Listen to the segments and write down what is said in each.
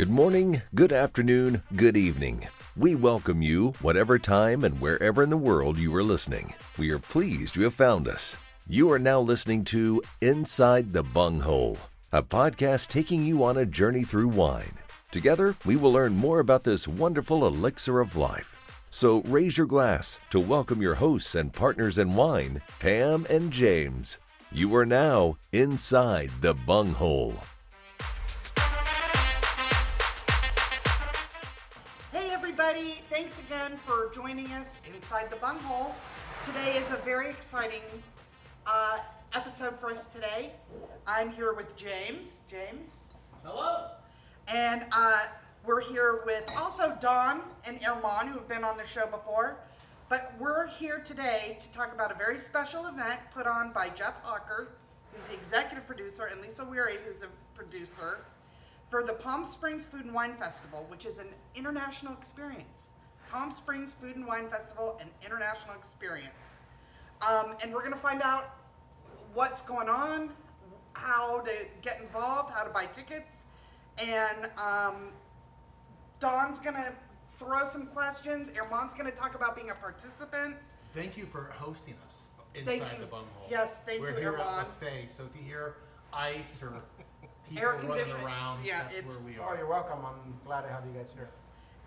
Good morning, good afternoon, good evening. We welcome you, whatever time and wherever in the world you are listening. We are pleased you have found us. You are now listening to Inside the Bunghole, a podcast taking you on a journey through wine. Together, we will learn more about this wonderful elixir of life. So raise your glass to welcome your hosts and partners in wine, Pam and James. You are now Inside the Bunghole. Everybody, thanks again for joining us Inside the Bunghole. Today is a very exciting episode for us today. I'm here with James. James. Hello. And we're here with also Don and Erman, who have been on the show before. But we're here today to talk about a very special event put on by Jeff Hocker, who's the executive producer, and Lisa Wherry, who's a producer, for the Palm Springs Food and Wine Festival, which is an international experience. Palm Springs Food and Wine Festival, an international experience. And we're gonna find out what's going on, how to get involved, how to buy tickets. And Don's gonna throw some questions. Erman's gonna talk about being a participant. Thank you for hosting us Thank inside you. the Bunghole. Yes, thank We're you, here at Erman. buffet, so if you hear ice or people Air running conditioning, around, yeah, that's it's- where we Oh, are. you're welcome. I'm glad to have you guys here.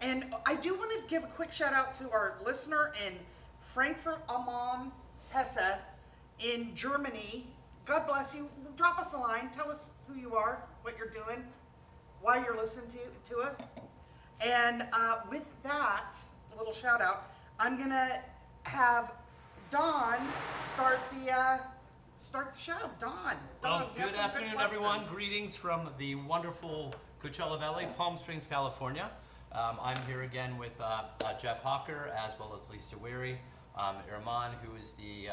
And I do want to give a quick shout out to our listener in Frankfurt am Main, Hesse, in Germany. God bless you. Drop us a line. Tell us who you are, what you're doing, why you're listening to us. And with that little shout out, I'm gonna have Don start the show. Don, you have Good some afternoon, everyone. questions. Greetings from the wonderful Coachella Valley, Palm Springs, California. I'm here again with Jeff Hocker, as well as Lisa Wherry. Erman, who is the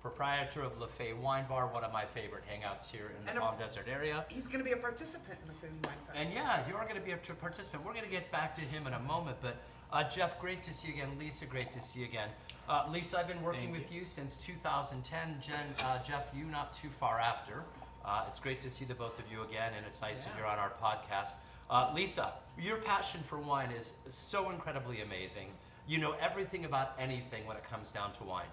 proprietor of Le Fay Wine Bar, one of my favorite hangouts here in the And Palm Desert area. He's gonna be a participant in the Food and Wine Festival. And yeah, you are going to be a participant. We're going to get back to him in a moment, but Jeff, great to see you again. Lisa, great to see you again. Lisa, I've been working with you since 2010. Jeff, you not too far after. It's great to see the both of you again, and it's nice that you're on our podcast. Lisa, your passion for wine is so incredibly amazing. You know everything about anything when it comes down to wine.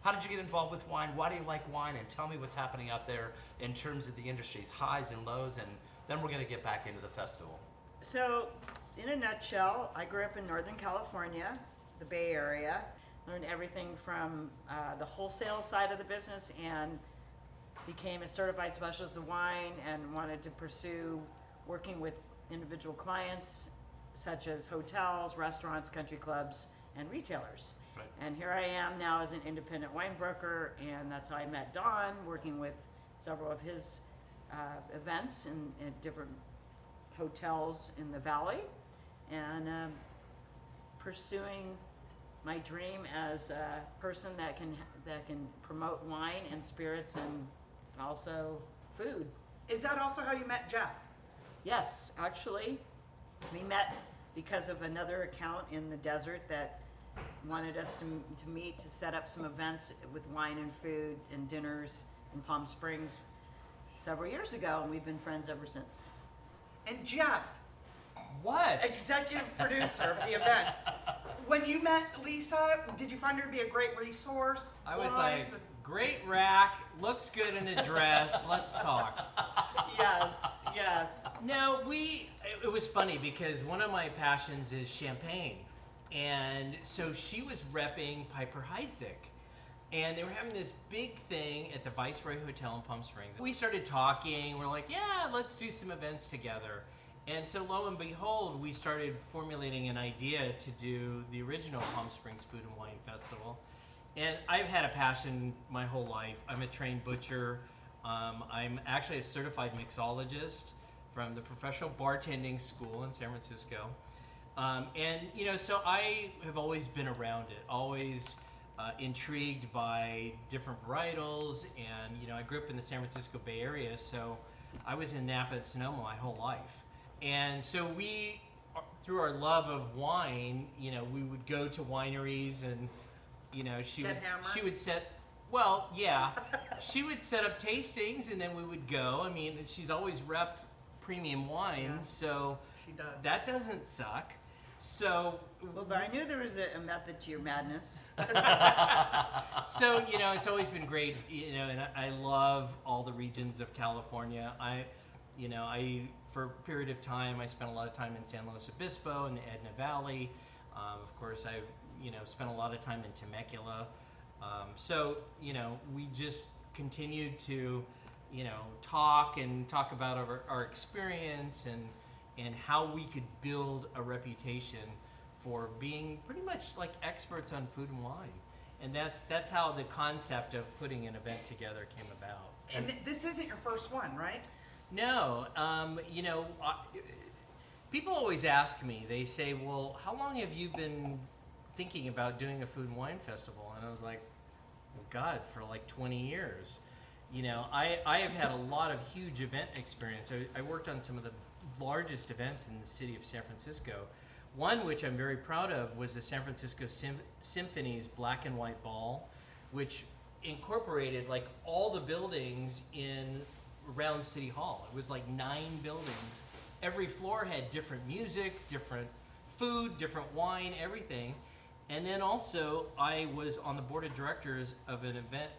How did you get involved with wine? Why do you like wine? And tell me what's happening out there in terms of the industry's highs and lows, and then we're going to get back into the festival. So, in a nutshell, I grew up in Northern California, the Bay Area. Learned everything from the wholesale side of the business and became a certified specialist of wine and wanted to pursue working with individual clients such as hotels, restaurants, country clubs, and retailers. Right. And here I am now as an independent wine broker, and that's how I met Don, working with several of his events in different hotels in the valley, and pursuing my dream as a person that can promote wine and spirits and also food. Is that also how you met Jeff? Yes, actually, we met because of another account in the desert that wanted us to meet to set up some events with wine and food and dinners in Palm Springs several years ago, and we've been friends ever since. And Jeff, What? executive producer of the event. When you met Lisa, did you find her to be a great resource? I was Wines like, great rack, looks good in a dress, let's talk. yes, yes. No, it was funny because one of my passions is champagne. And so she was repping Piper Heidsieck. And they were having this big thing at the Viceroy Hotel in Palm Springs. We started talking, we're like, yeah, let's do some events together. And so lo and behold, we started formulating an idea to do the original Palm Springs Food and Wine Festival. And I've had a passion my whole life. I'm a trained butcher. I'm actually a certified mixologist from the Professional Bartending School in San Francisco. And, so I have always been around it, always intrigued by different varietals. And, I grew up in the San Francisco Bay Area, so I was in Napa and Sonoma my whole life. And so we, through our love of wine, we would go to wineries and, she would set, well, yeah, she would set up tastings and then we would go. I mean, she's always repped premium wines, so she does. That doesn't suck. So, Well, but I knew there was a method to your madness. so it's always been great, and I love all the regions of California. I for a period of time, I spent a lot of time in San Luis Obispo and the Edna Valley. Of course, I spent a lot of time in Temecula. So we just continued to talk about our experience and how we could build a reputation for being pretty much like experts on food and wine. And that's how the concept of putting an event together came about. And this isn't your first one, right? No, people always ask me, they say, well, how long have you been thinking about doing a food and wine festival? And I was like, well, God, for like 20 years. I have had a lot of huge event experience. I worked on some of the largest events in the city of San Francisco. One which I'm very proud of was the San Francisco Symphony's Black and White Ball, which incorporated like all the buildings around City Hall. It was like 9 buildings. Every floor had different music, different food, different wine, everything. And then also I was on the board of directors of an event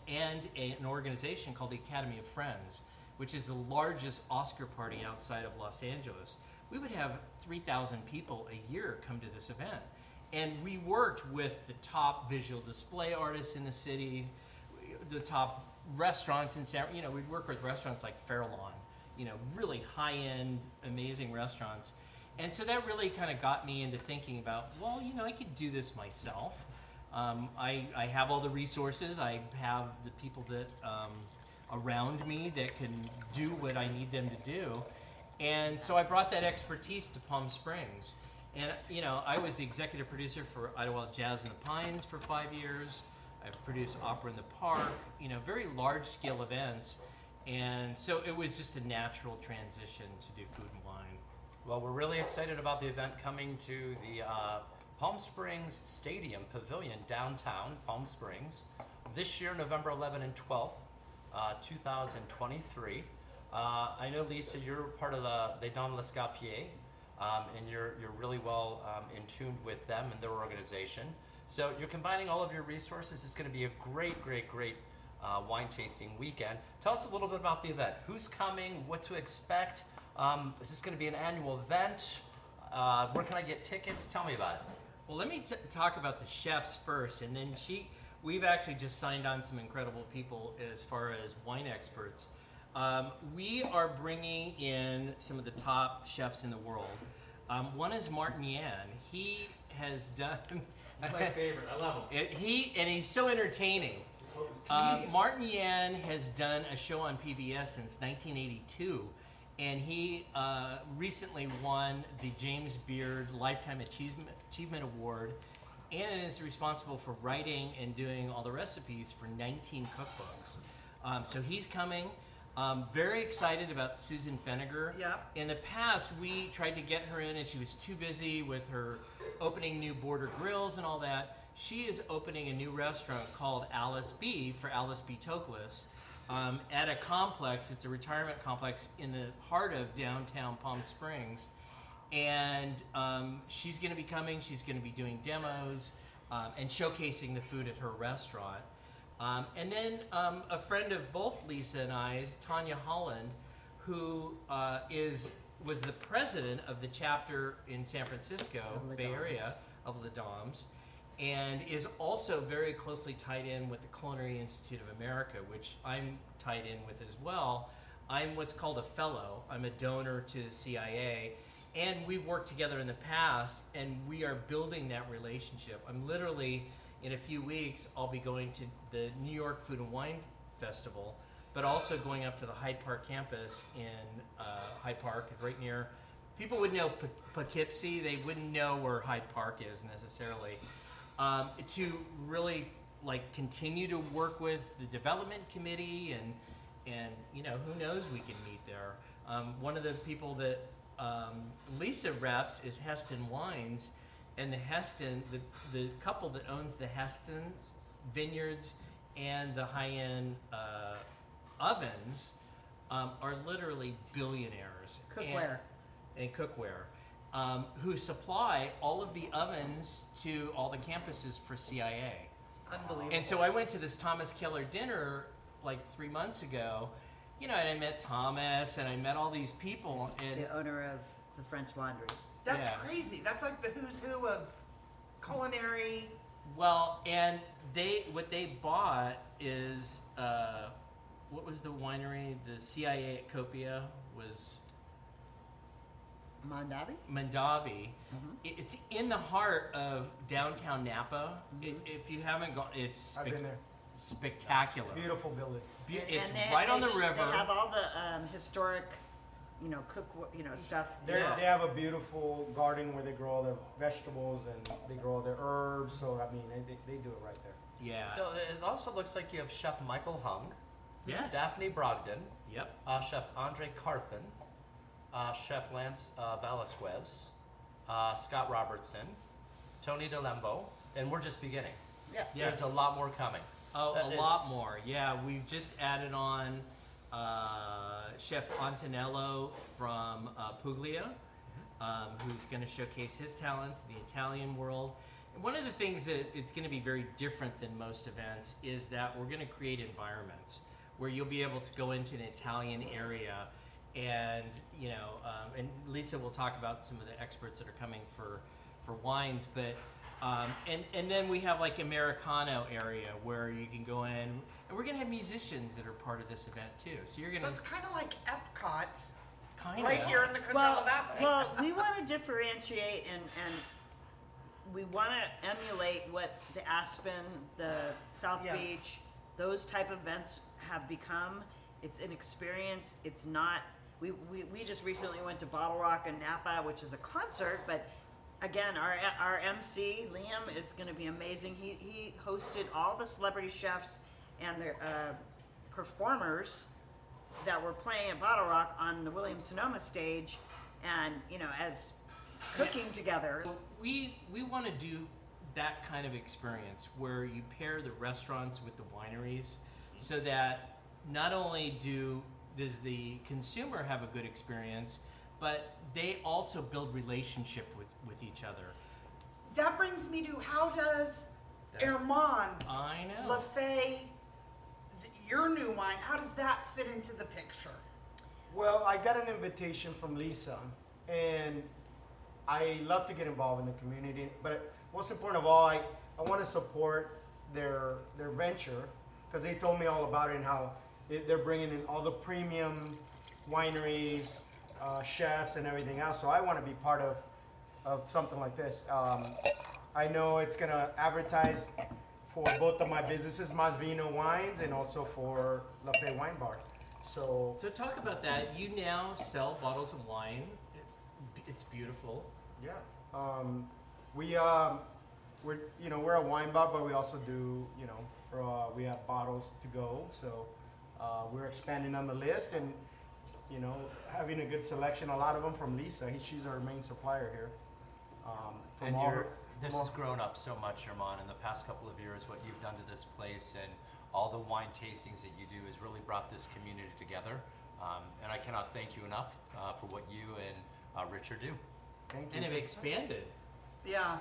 and an organization called the Academy of Friends, which is the largest Oscar party outside of Los Angeles. We would have 3,000 people a year come to this event. And we worked with the top visual display artists in the city, the top restaurants in we'd work with restaurants like Fairlawn, really high-end, amazing restaurants. And so that really kind of got me into thinking about, well, I could do this myself. I have all the resources. I have the people that around me that can do what I need them to do. And so I brought that expertise to Palm Springs. And, I was the executive producer for Idlewild Jazz in the Pines for 5 years. I've produced Opera in the Park, very large-scale events. And so it was just a natural transition to do food and wine. Well, we're really excited about the event coming to the Palm Springs Stadium Pavilion downtown Palm Springs this year, November 11 and 12th, 2023. I know, Lisa, you're part of the Les Dames L'Escoffier, and you're really well in tune with them and their organization. So you're combining all of your resources. It's going to be a great wine tasting weekend. Tell us a little bit about the event. Who's coming? What to expect? Is this going to be an annual event? Where can I get tickets? Tell me about it. Well, let me talk about the chefs first, and then we've actually just signed on some incredible people as far as wine experts. We are bringing in some of the top chefs in the world. One is Martin Yan. He has done... He's my favorite. I love him. He's so entertaining. Martin Yan has done a show on PBS since 1982, and he recently won the James Beard Lifetime Achievement Award, and is responsible for writing and doing all the recipes for 19 cookbooks. So he's coming. Very excited about Susan Feniger. Yep. In the past, we tried to get her in, and she was too busy with her opening new Border Grills and all that. She is opening a new restaurant called Alice B for Alice B. Toklas at a complex. It's a retirement complex in the heart of downtown Palm Springs. And she's going to be coming. She's going to be doing demos and showcasing the food at her restaurant. And then a friend of both Lisa and I, Tanya Holland, who was the president of the chapter in San Francisco, Bay Area, of Les Dames, and is also very closely tied in with the Culinary Institute of America, which I'm tied in with as well. I'm what's called a fellow. I'm a donor to the CIA, and we've worked together in the past, and we are building that relationship. I'm literally, in a few weeks, I'll be going to the New York Food and Wine Festival, but also going up to the Hyde Park campus in Hyde Park, right near, people would know Poughkeepsie, they wouldn't know where Hyde Park is necessarily, to really continue to work with the development committee, and who knows, we can meet there. One of the people that Lisa reps is Heston Wines, and the Heston, the couple that owns the Heston vineyards and the high-end ovens are literally billionaires. Cookware. and cookware, who supply all of the ovens to all the campuses for CIA. Unbelievable. And so I went to this Thomas Keller dinner like 3 months ago, and I met Thomas and I met all these people. And The owner of the French Laundry. That's Yeah. crazy. That's like the who's who of culinary. well, and what they bought is what was the winery? The CIA at Copia was Mondavi? Mandavi. It's in the heart of downtown Napa. If you haven't gone, it's I've been there. spectacular. Beautiful building. It's And right on the They river. have all the historic, stuff. They Yeah. they have a beautiful garden where they grow all their vegetables and they grow all their herbs. So I mean, they do it right there. Yeah. So it also looks like you have Chef Michael Hung, yes. Daphne Brogdon, Yep. Chef Andre Carthen, Chef Lance Velasquez, Scott Robertson, Tony DeLembo, and we're just beginning. Yeah. There's a lot more coming. Oh, a It's- lot more. Yeah, we've just added on Chef Antonello from Puglia, who's going to showcase his talents in the Italian world. And one of the things that it's going to be very different than most events is that we're going to create environments where you'll be able to go into an Italian area and, and Lisa will talk about some of the experts that are coming for wines, but and then we have like Americano area where you can go in, and we're gonna have musicians that are part of this event too. So you're So gonna it's kind of like Epcot, kind right of here in the Coachella Well, Valley. well, we want to differentiate and we want to emulate what the Aspen, the South Yeah. Beach, those type of events have become. It's an experience. It's not. We just recently went to Bottle Rock in Napa, which is a concert, but again, our MC Liam is going to be amazing. He hosted all the celebrity chefs and the performers that were playing at Bottle Rock on the Williams Sonoma stage, and as cooking together. we want to do that kind of experience where you pair the restaurants with the wineries, so that not only does the consumer have a good experience, but they also build relationship with each other. That brings me to how does Herman, I know. Lafay, your new wine, how does that fit into the picture? Well, I got an invitation from Lisa, and I love to get involved in the community. But most important of all, I want to support their venture, because they told me all about it and how they're bringing in all the premium wineries, chefs, and everything else. So I want to be part of something like this. I know it's going to advertise for both of my businesses, Mas Vino Wines, and also for Lafay Wine Bar. So So talk about that. You now sell bottles of wine. It's beautiful. yeah, we're a wine bar, but we also do we have bottles to go. So we're expanding on the list and having a good selection. A lot of them from Lisa. She's our main supplier here. And this has grown up so much, Herman, in the past couple of years. What you've done to this place and all the wine tastings that you do has really brought this community together. And I cannot thank you enough for what you and Richard do. Thank you. And have expanded. Yeah,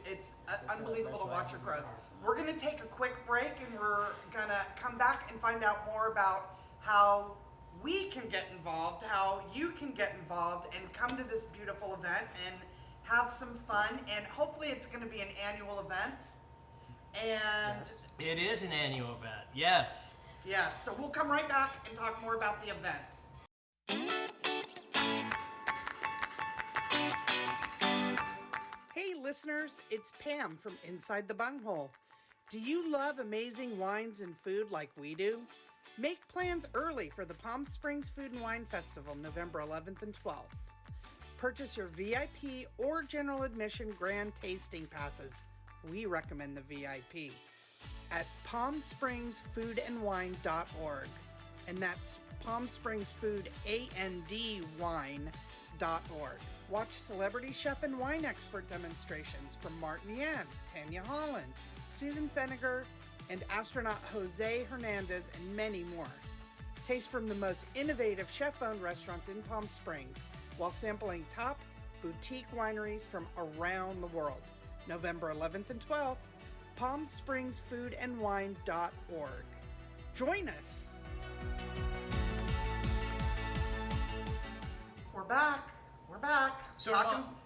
it's unbelievable to watch it grow. We're going to take a quick break and we're going to come back and find out more about how we can get involved, how you can get involved and come to this beautiful event and have some fun. And hopefully it's going to be an annual event. And It is an annual event. Yes. yes, so we'll come right back and talk more about the event. Hey listeners, it's Pam from Inside the Bunghole. Do you love amazing wines and food like we do? Make plans early for the Palm Springs Food and Wine Festival, November 11th and 12th. Purchase your VIP or general admission grand tasting passes. We recommend the VIP at palmspringsfoodandwine.org. And that's palmspringsfoodandwine.org. Watch celebrity chef and wine expert demonstrations from Martin Yan, Tanya Holland, Susan Feniger, and astronaut Jose Hernandez, and many more. Taste from the most innovative chef-owned restaurants in Palm Springs while sampling top boutique wineries from around the world. November 11th and 12th, PalmSpringsFoodAndWine.org. Join us. We're back. So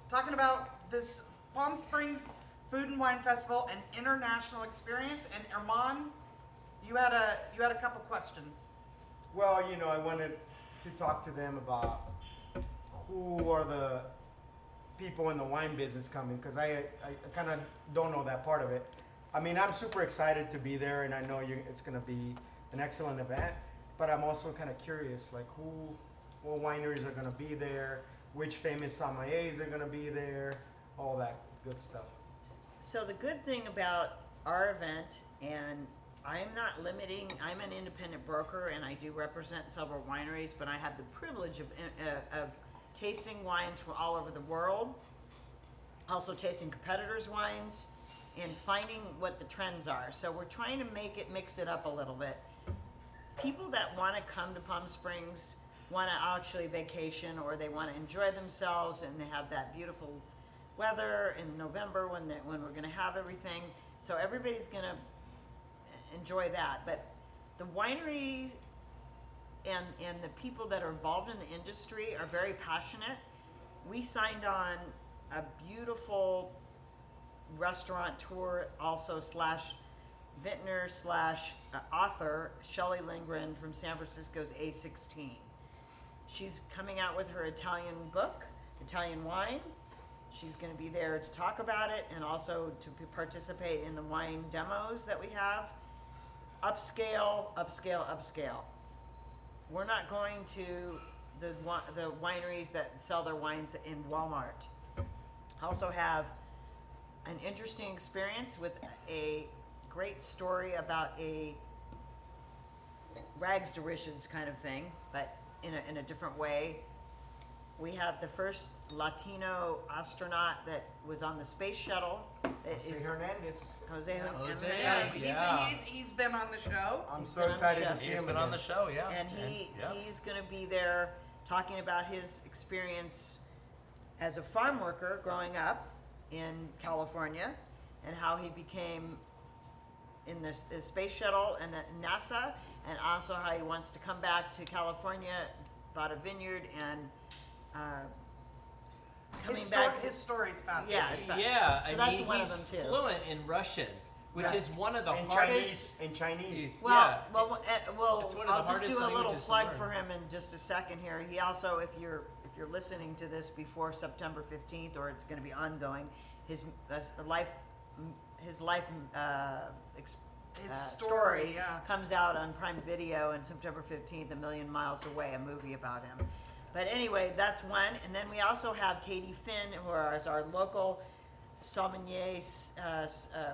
talking about this Palm Springs Food and Wine Festival and international experience. And Armand, you had a couple questions. Well, I wanted to talk to them about who are the people in the wine business coming, because I kind of don't know that part of it. I mean, I'm super excited to be there, and I know it's going to be an excellent event, but I'm also kind of curious, like what wineries are going to be there, which famous sommeliers are going to be there, all that good stuff. So the good thing about our event, and I'm not limiting, I'm an independent broker and I do represent several wineries, but I have the privilege of tasting wines from all over the world, also tasting competitors' wines, and finding what the trends are. So we're trying to mix it up a little bit. People that want to come to Palm Springs want to actually vacation, or they want to enjoy themselves, and they have that beautiful weather in November when we're going to have everything. So everybody's going to enjoy that. But the wineries and the people that are involved in the industry are very passionate. We signed on a beautiful restaurateur, also slash vintner slash author, Shelley Lindgren from San Francisco's A16. She's coming out with her Italian book, Italian Wine. She's going to be there to talk about it and also to participate in the wine demos that we have. Upscale. We're not going to the wineries that sell their wines in Walmart. Also have an interesting experience with a great story about a rags to riches kind of thing, but in a different way. We have the first Latino astronaut that was on the space shuttle. Jose Hernandez. Jose Hernandez. Yeah. He's been on the show. I'm so excited to see He's him been again. on the show, yeah. And he's going to be there talking about his experience as a farm worker growing up in California and how he became in the space shuttle and the NASA, and also how he wants to come back to California, bought a vineyard, and coming back to His story's fascinating. yeah, it's fun. Yeah, So I that's mean, one of he's them too. fluent in Russian, which Yes. is one of the In hardest. Chinese. Well, yeah, well, it's one of the I'll just hardest do a little languages to plug learn. for him in just a second here. He also, if you're listening to this before September 15th, or it's going to be ongoing, his life story yeah. comes out on Prime Video on September 15th, A Million Miles Away, a movie about him. But anyway, that's one. And then we also have Katie Finn, who is our local sommelier,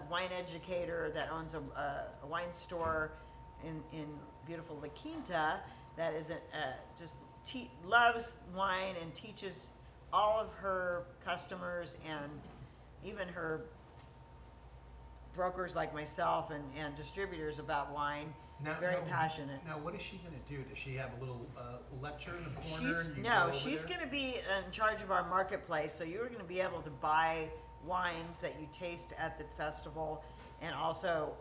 wine educator that owns a wine store in beautiful La Quinta that is loves wine and teaches all of her customers and even her brokers like myself and distributors about wine. Very passionate. Now, what is she going to do? Does she have a little lecture in the corner? She's going to be in charge of our marketplace. So you're going to be able to buy wines that you taste at the festival, and also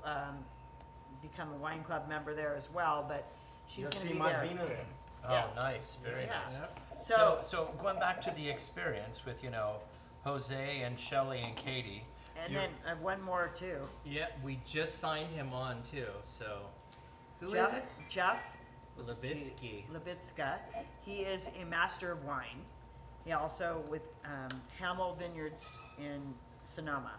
become a wine club member there as well. But she's going to be there. Oh, Yeah. nice, very Yeah. nice. So going back to the experience with Jose and Shelley and Katie. and you're- then one more too. Yeah, we just signed him on too. So Who Jeff, is it? Jeff Levitsky. Libitska. He is a master of wine. He also with Hamel Vineyards in Sonoma.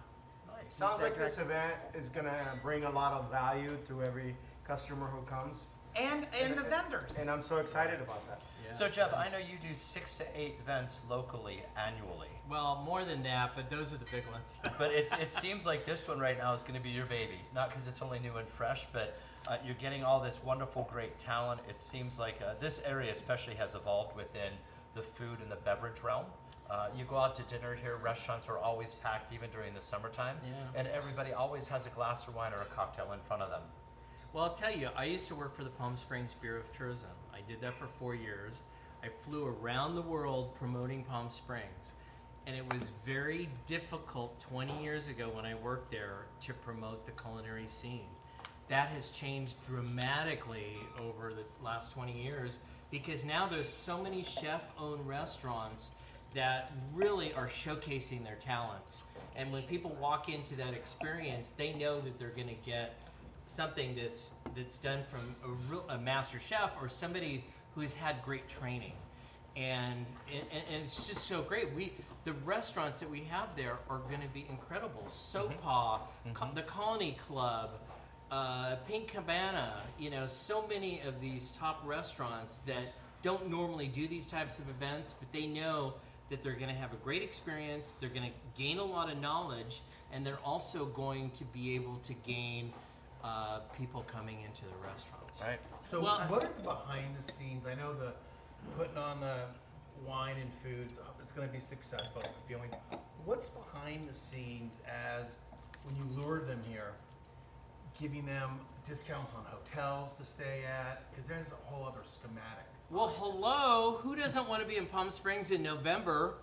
Nice. Sounds like this event is going to bring a lot of value to every customer who comes. And the vendors. And I'm so excited about that. Yeah. So Jeff, I know you do 6 to 8 events locally annually, Well, more than that, but those are the big ones. but it seems like this one right now is going to be your baby. Not because it's only new and fresh, but you're getting all this wonderful, great talent. It seems like this area especially has evolved within the food and the beverage realm. You go out to dinner here, restaurants are always packed even during the summertime, Yeah. and everybody always has a glass of wine or a cocktail in front of them. Well, I'll tell you, I used to work for the Palm Springs Bureau of Tourism. I did that for 4 years. I flew around the world promoting Palm Springs. And it was very difficult 20 years ago when I worked there to promote the culinary scene. That has changed dramatically over the last 20 years because now there's so many chef-owned restaurants that really are showcasing their talents. And when people walk into that experience, they know that they're going to get something that's done from a master chef or somebody who's had great training. And it's just so great. The restaurants that we have there are going to be incredible. Sopa, the Colony Club, Pink Cabana, so many of these top restaurants that don't normally do these types of events, but they know that they're going to have a great experience, they're going to gain a lot of knowledge, and they're also going to be able to gain people coming into the restaurants. Right. So what is behind the scenes? I know the putting on the wine and food, it's going to be successful, the feeling. What's behind the scenes as when you lured them here, giving them discounts on hotels to stay at? Because there's a whole other schematic. Well, hello. Who doesn't want to be in Palm Springs in November?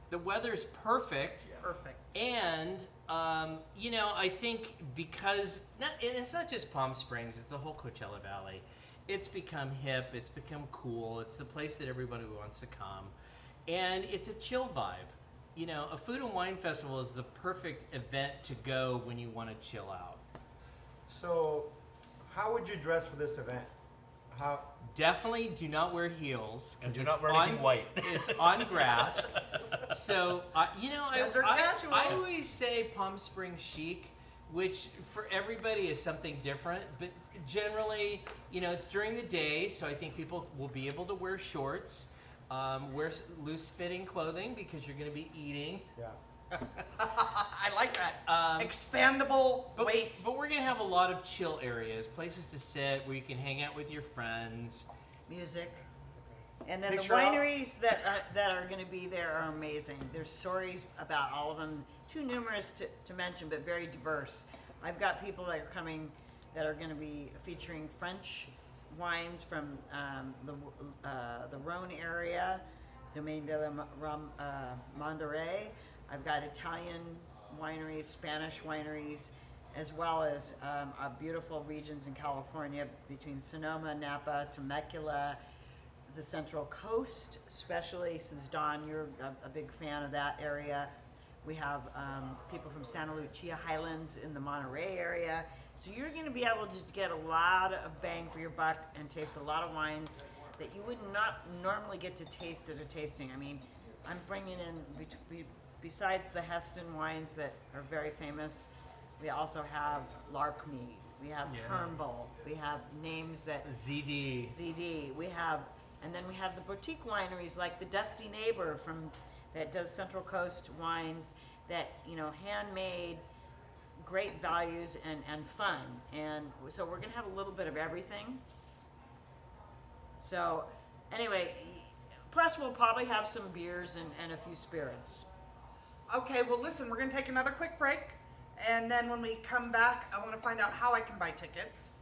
The weather's perfect. Yeah. Perfect. And, I think because, and it's not just Palm Springs, it's the whole Coachella Valley. It's become hip, it's become cool, it's the place that everybody wants to come. And it's a chill vibe. A food and wine festival is the perfect event to go when you want to chill out. So, how would you dress for this event? How? Definitely do not wear heels. And do not wear anything white. It's on grass. So, Desert casual. I always say Palm Springs chic, which for everybody is something different. But generally, it's during the day, so I think people will be able to wear shorts, wear loose-fitting clothing because you're going to be eating. Yeah. I like that. Expandable weights. But we're going to have a lot of chill areas, places to sit where you can hang out with your friends. Music. And then Picture the wineries that are going to be there are amazing. There's stories about all of them, too numerous to mention, but very diverse. I've got people that are coming that are going to be featuring French wines from the Rhone area, Domaine de la Monderay. I've got Italian wineries, Spanish wineries, as well as beautiful regions in California between Sonoma, Napa, Temecula, the Central Coast, especially since Dawn, you're a big fan of that area. We have people from Santa Lucia Highlands in the Monterey area. So you're going to be able to get a lot of bang for your buck and taste a lot of wines that you would not normally get to taste at a tasting. I mean, I'm bringing in, besides the Heston wines that are very famous, we also have Larkmead, we have Turnbull, we have names that... ZD. We have, and then we have the boutique wineries like the Dusty Neighbor that does Central Coast wines that, handmade, great values and fun. And so we're going to have a little bit of everything. So anyway, plus we'll probably have some beers and a few spirits. Okay, well listen, we're going to take another quick break. And then when we come back, I want to find out how I can buy tickets.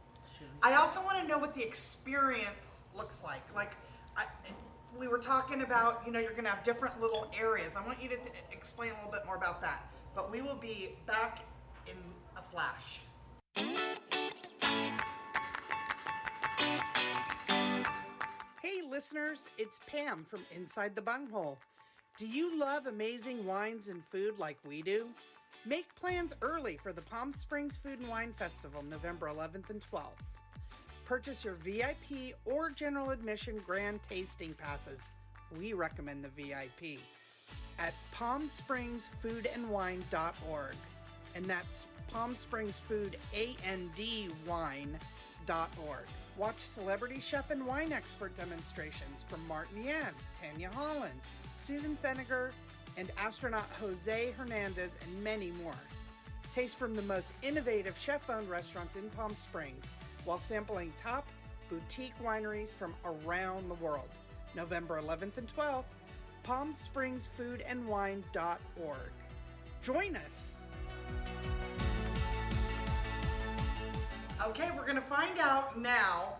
I also want to know what the experience looks like. We were talking about, you're going to have different little areas. I want you to explain a little bit more about that. But we will be back in a flash. Hey listeners, it's Pam from Inside the Bunghole. Do you love amazing wines and food like we do? Make plans early for the Palm Springs Food and Wine Festival, November 11th and 12th. Purchase your VIP or general admission grand tasting passes. We recommend the VIP at palmspringsfoodandwine.org. And that's palmspringsfoodandwine.org. Watch celebrity chef and wine expert demonstrations from Martin Yan, Tanya Holland, Susan Feniger, and astronaut Jose Hernandez, and many more. Taste from the most innovative chef-owned restaurants in Palm Springs while sampling top boutique wineries from around the world. November 11th and 12th, palmspringsfoodandwine.org. Join us! Okay, we're going to find out now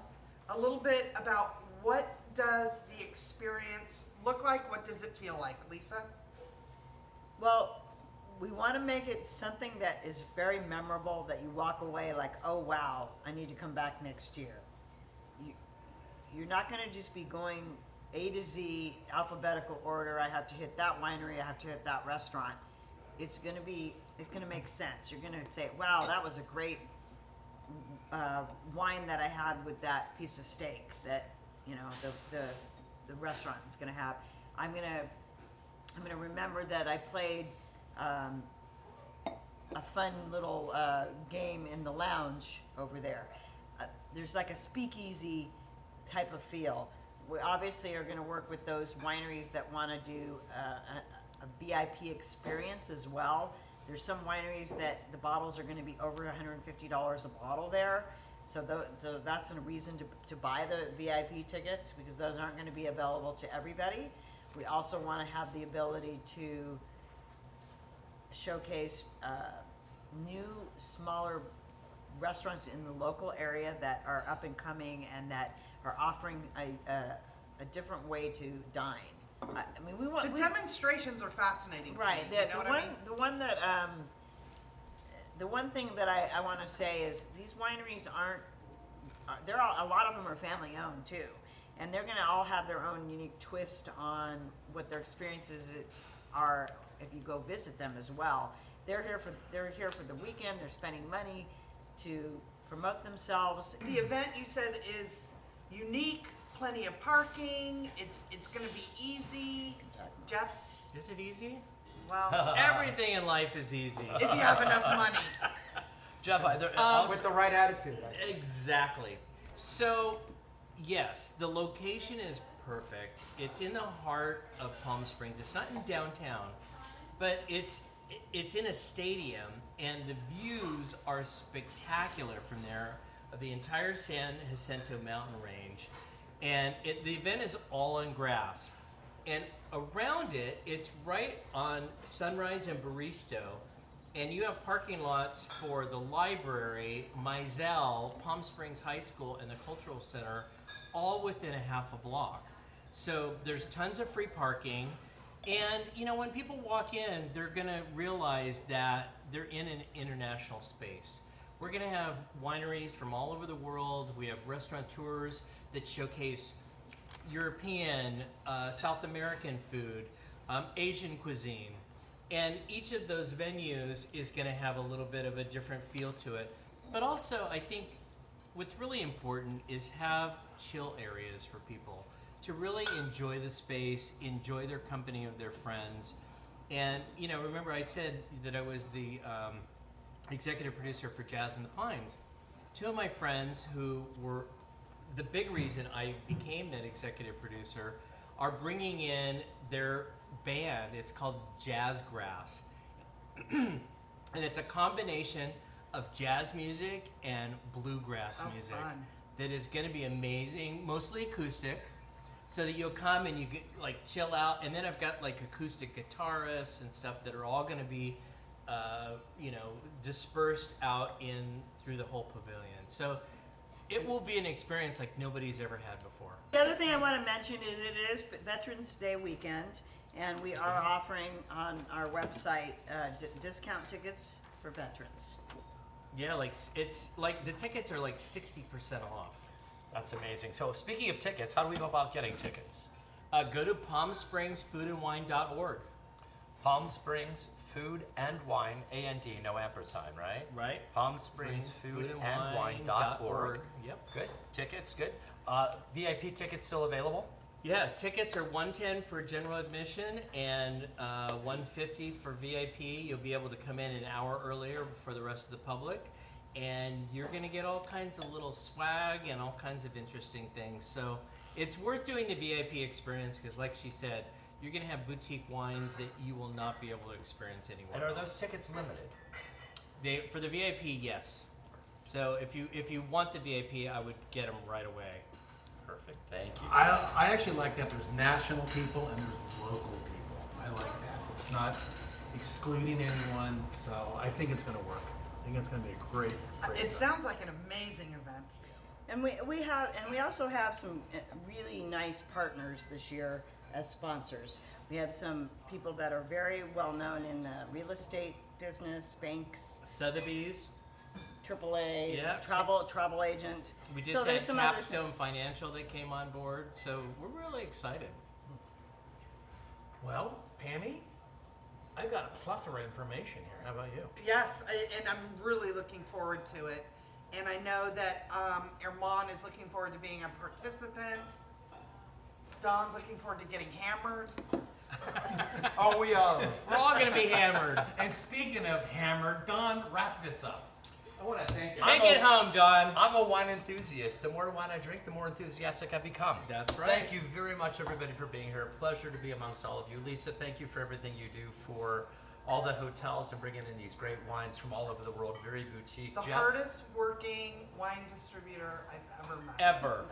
a little bit about what does the experience look like? What does it feel like, Lisa? Well, we want to make it something that is very memorable, that you walk away like, oh wow, I need to come back next year. You're not going to just be going A to Z, alphabetical order. I have to hit that winery, I have to hit that restaurant. It's going to make sense. You're going to say, wow, that was a great wine that I had with that piece of steak that, you know, the restaurant is going to have. I'm going to remember that I played a fun little game in the lounge over there. There's like a speakeasy type of feel. We obviously are going to work with those wineries that want to do a VIP experience as well. There's some wineries that the bottles are going to be over $150 a bottle there. So that's a reason to buy the VIP tickets, because those aren't going to be available to everybody. We also want to have the ability to showcase new, smaller restaurants in the local area that are up and coming and that are offering a different way to dine. I mean, The demonstrations are fascinating right. to me. You know what I mean? The one thing that I want to say is these wineries aren't. A lot of them are family owned too, and they're going to all have their own unique twist on what their experiences are. If you go visit them as well, they're here for the weekend. They're spending money to promote themselves. The event you said is unique, plenty of parking. It's going to be easy. Jeff? Is it easy? Well, Everything in life is easy. if you have enough money. Jeff, With the right attitude. Exactly. So, yes, the location is perfect. It's in the heart of Palm Springs. It's not in downtown, but it's in a stadium, and the views are spectacular from there of the entire San Jacinto mountain range. And the event is all on grass. And around it, it's right on Sunrise and Baristo. And you have parking lots for the library, Mizell, Palm Springs High School, and the Cultural Center, all within a half a block. So there's tons of free parking. And, you know, when people walk in, they're going to realize that they're in an international space. We're going to have wineries from all over the world. We have restaurateurs that showcase European, South American food, Asian cuisine. And each of those venues is going to have a little bit of a different feel to it. But also, I think what's really important is have chill areas for people to really enjoy the space, enjoy their company of their friends. And, you know, remember I said that I was the executive producer for Jazz in the Pines. Two of my friends who were the big reason I became that executive producer are bringing in their band. It's called Jazzgrass. And it's a combination of jazz music and bluegrass music fun. that is going to be amazing, mostly acoustic, so that you'll come and you get like chill out. And then I've got like acoustic guitarists and stuff that are all going to be dispersed out in through the whole pavilion. So it will be an experience like nobody's ever had before. The other thing I want to mention is it is Veterans Day weekend, and we are offering on our website discount tickets for veterans. Yeah, like it's like the tickets are like 60% off. That's amazing. So speaking of tickets, how do we go about getting tickets? Go to palmspringsfoodandwine.org. Palm Springs Food and Wine, A-N-D, no ampersand, right? Right. Palm Springs Foodandwine.org. Yep. Good. Tickets, good. VIP tickets still available? Yeah, tickets are $110 for general admission and $150 for VIP. You'll be able to come in an hour earlier for the rest of the public, and you're going to get all kinds of little swag and all kinds of interesting things. So it's worth doing the VIP experience because, like she said, you're going to have boutique wines that you will not be able to experience anywhere And are else. those tickets limited? For the VIP, yes. So if you want the VIP, I would get them right away. Perfect. Thank you. I actually like that there's national people and there's local people. I like that. It's not excluding anyone, so I think it's going to work. I think it's going to be a great It event. sounds like an amazing event. And we also have some really nice partners this year as sponsors. We have some people that are very well known in the real estate business, banks, Sotheby's. AAA, Yeah. travel agent. We So just there's had some other Capstone Financial that came on board, so we're really excited. Well, Pammy, I've got a plethora of information here. How about you? Yes, and I'm really looking forward to it. And I know that Herman is looking forward to being a participant. Don's looking forward to getting hammered. Oh, we are. We're all gonna be hammered. And speaking of hammered, Don, wrap this up. I want to thank you. Take it home, Don. I'm a wine enthusiast. The more wine I drink, the more enthusiastic I become. That's right. Thank you very much, everybody, for being here. Pleasure to be amongst all of you. Lisa, thank you for everything you do for all the hotels and bringing in these great wines from all over the world. Very boutique. The Jeff, hardest working wine distributor I've ever met. ever.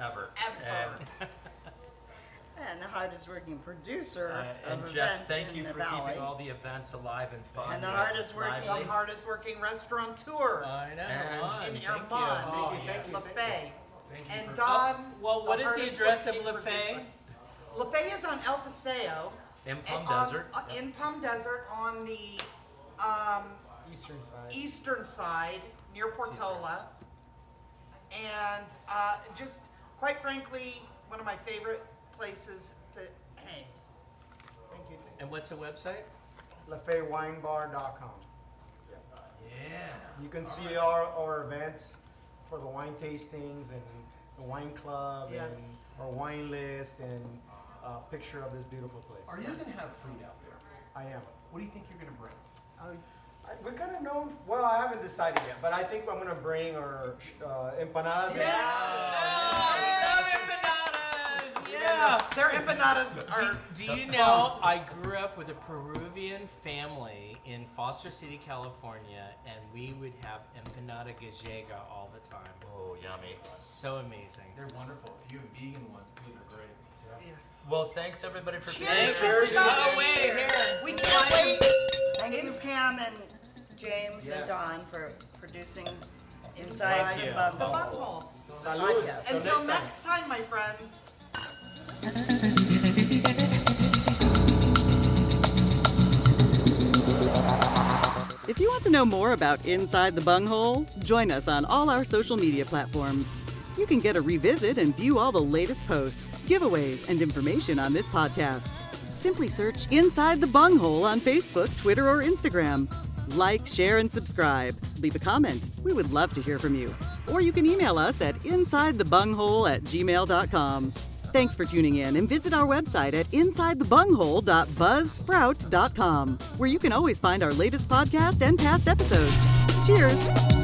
And the hardest working producer And of Jeff, events thank in you the for valley. keeping all the events alive and fun. And the hardest working- The hardest working restaurateur I know. And- Ron, in thank Herman. you. Oh, Thank you. LaFay. Thank you And for- Don. well, what the is the hardest address of working LaFay? producer. LaFay is on El Paseo. In Palm and on- Desert. In Palm Desert on the Eastern side. eastern side near Portola. And just, quite frankly, one of my favorite places to hang. Thank you. And what's the website? LaFayWineBar.com. Yeah. You can see our events for the wine tastings and the wine club Yes. and our wine list and a picture of this beautiful place. Are you going to have food out there? I am. What do you think you're going to bring? We're kind of known. Well, I haven't decided yet, but I think I'm gonna bring our empanadas. Yeah. Their empanadas are. Do you know, I grew up with a Peruvian family in Foster City, California, and we would have empanada gallega all the time. Oh, yummy. So amazing. They're wonderful. You have vegan ones too. They're great. Yeah. Well, thanks everybody for being Cheers, here. everybody. Oh, wait, here. We can't wait. Thank you, It's- Pam and James Yes. and Don, for producing Inside you. the The Bunghole. Bunghole. Salud. Podcast. Till Until time. next time, my friends. If you want to know more about Inside the Bunghole, join us on all our social media platforms. You can get a revisit and view all the latest posts, giveaways, and information on this podcast. Simply search Inside the Bunghole on Facebook, Twitter, or Instagram. Like, share, and subscribe. Leave a comment. We would love to hear from you. Or you can email us at insidethebunghole@gmail.com. Thanks for tuning in, and visit our website at insidethebunghole.buzzsprout.com, where you can always find our latest podcast and past episodes. Cheers!